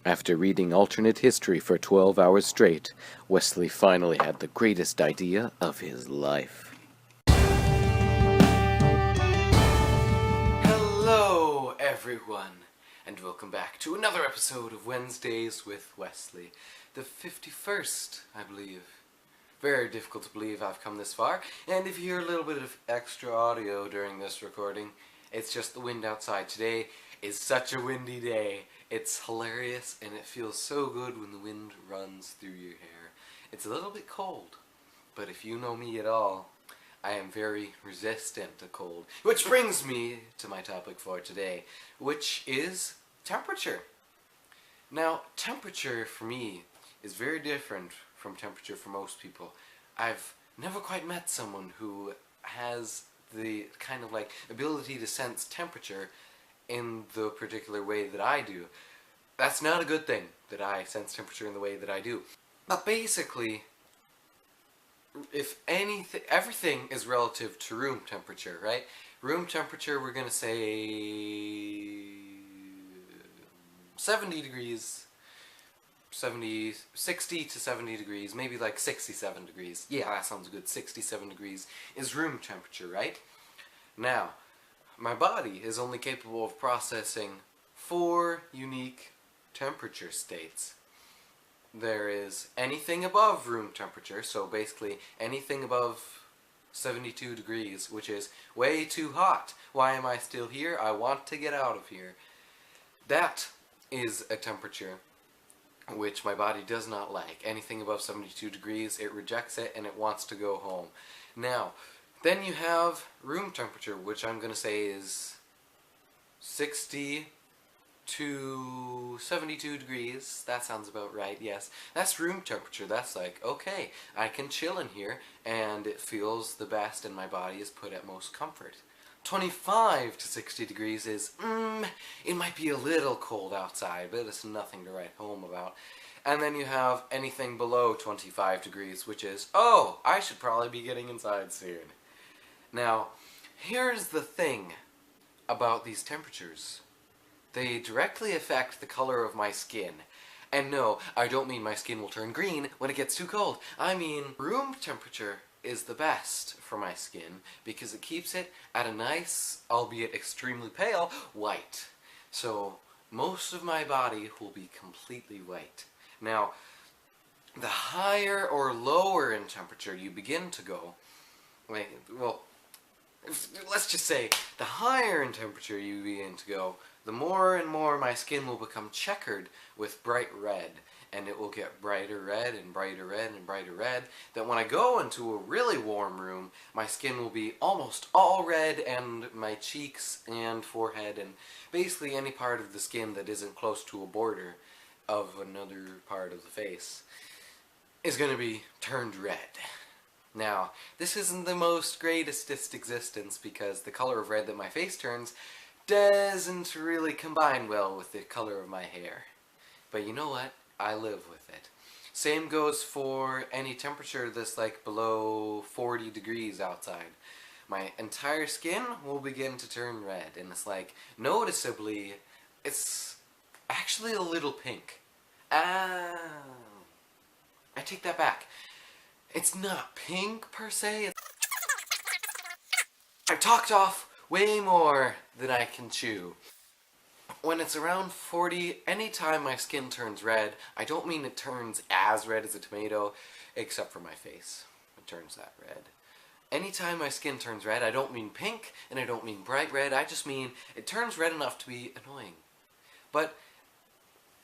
After reading alternate history for 12 hours straight, Wesley finally had the greatest idea of his life. Hello, everyone, and welcome back to another episode of Wednesdays with Wesley. The 51st, I believe. Very difficult to believe I've come this far, and if you hear a little bit of extra audio during this recording, it's just the wind outside. Today is such a windy day. It's hilarious, and it feels so good when the wind runs through your hair. It's a little bit cold, but if you know me at all, I am very resistant to cold. Which brings me to my topic for today, which is temperature. Now, temperature for me is very different from temperature for most people. I've never quite met someone who has the kind of like ability to sense temperature in the particular way that I do. That's not a good thing, that I sense temperature in the way that I do. But basically, if anything, everything is relative to room temperature, right? Room temperature, we're gonna say 70 degrees, 60 to 70 degrees, maybe like 67 degrees. Yeah, that sounds good. 67 degrees is room temperature, right? Now, my body is only capable of processing 4 unique temperature states. There is anything above room temperature, so basically anything above 72 degrees, which is way too hot. Why am I still here? I want to get out of here. That is a temperature which my body does not like. Anything above 72 degrees, it rejects it and it wants to go home. Now, then you have room temperature, which I'm going to say is 60 to 72 degrees. That sounds about right, yes. That's room temperature. That's like, okay, I can chill in here and it feels the best and my body is put at most comfort. 25 to 60 degrees is, it might be a little cold outside, but it's nothing to write home about. And then you have anything below 25 degrees, which is, oh, I should probably be getting inside soon. Now, here's the thing about these temperatures. They directly affect the color of my skin. And no, I don't mean my skin will turn green when it gets too cold. I mean, room temperature is the best for my skin because it keeps it at a nice, albeit extremely pale, white. So most of my body will be completely white. Now, the higher or lower in temperature you begin to go, let's just say the higher in temperature you begin to go, the more and more my skin will become checkered with bright red. And it will get brighter red and brighter red and brighter red, that when I go into a really warm room, my skin will be almost all red, and my cheeks and forehead and basically any part of the skin that isn't close to a border of another part of the face is going to be turned red. Now, this isn't the most greatest existence because the color of red that my face turns doesn't really combine well with the color of my hair. But you know what? I live with it. Same goes for any temperature that's like below 40 degrees outside. My entire skin will begin to turn red, and it's like, noticeably, it's actually a little pink. I take that back. It's not pink per se. I've talked off way more than I can chew. When it's around 40, anytime my skin turns red, I don't mean it turns as red as a tomato, except for my face. It turns that red. Anytime my skin turns red, I don't mean pink, and I don't mean bright red, I just mean it turns red enough to be annoying. But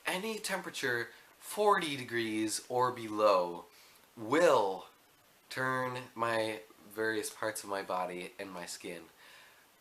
any temperature 40 degrees or below will turn my various parts of my body and my skin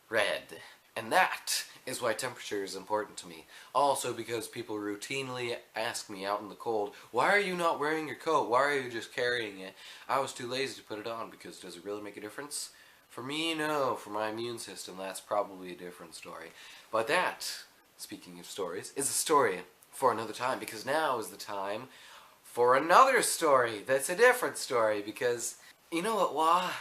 red. And that is why temperature is important to me. Also because people routinely ask me out in the cold, why are you not wearing your coat? Why are you just carrying it? I was too lazy to put it on because does it really make a difference? For me, no. For my immune system, that's probably a different story. But that, speaking of stories, is a story for another time, because now is the time for another story that's a different story, because you know what,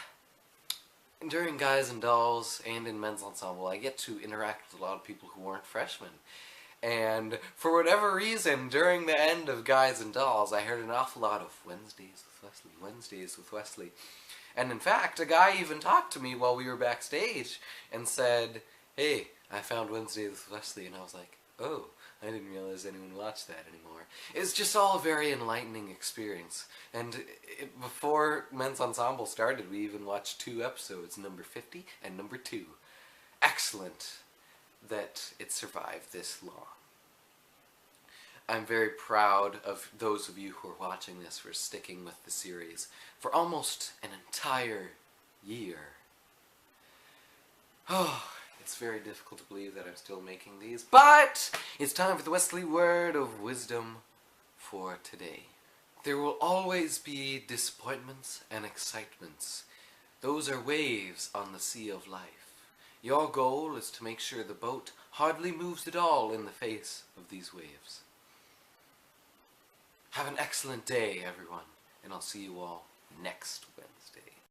during Guys and Dolls and in Men's Ensemble, I get to interact with a lot of people who weren't freshmen. And for whatever reason, during the end of Guys and Dolls, I heard an awful lot of Wednesdays with Wesley, Wednesdays with Wesley. And in fact, a guy even talked to me while we were backstage and said, "Hey, I found Wednesdays with Wesley," and I was like, "Oh, I didn't realize anyone watched that anymore." It's just all a very enlightening experience. And before Men's Ensemble started, we even watched 2 episodes, number 50 and number 2. Excellent that it survived this long. I'm very proud of those of you who are watching this for sticking with the series for almost an entire year. Oh, it's very difficult to believe that I'm still making these, but it's time for the Wesley word of wisdom for today. There will always be disappointments and excitements. Those are waves on the sea of life. Your goal is to make sure the boat hardly moves at all in the face of these waves. Have an excellent day, everyone, and I'll see you all next Wednesday.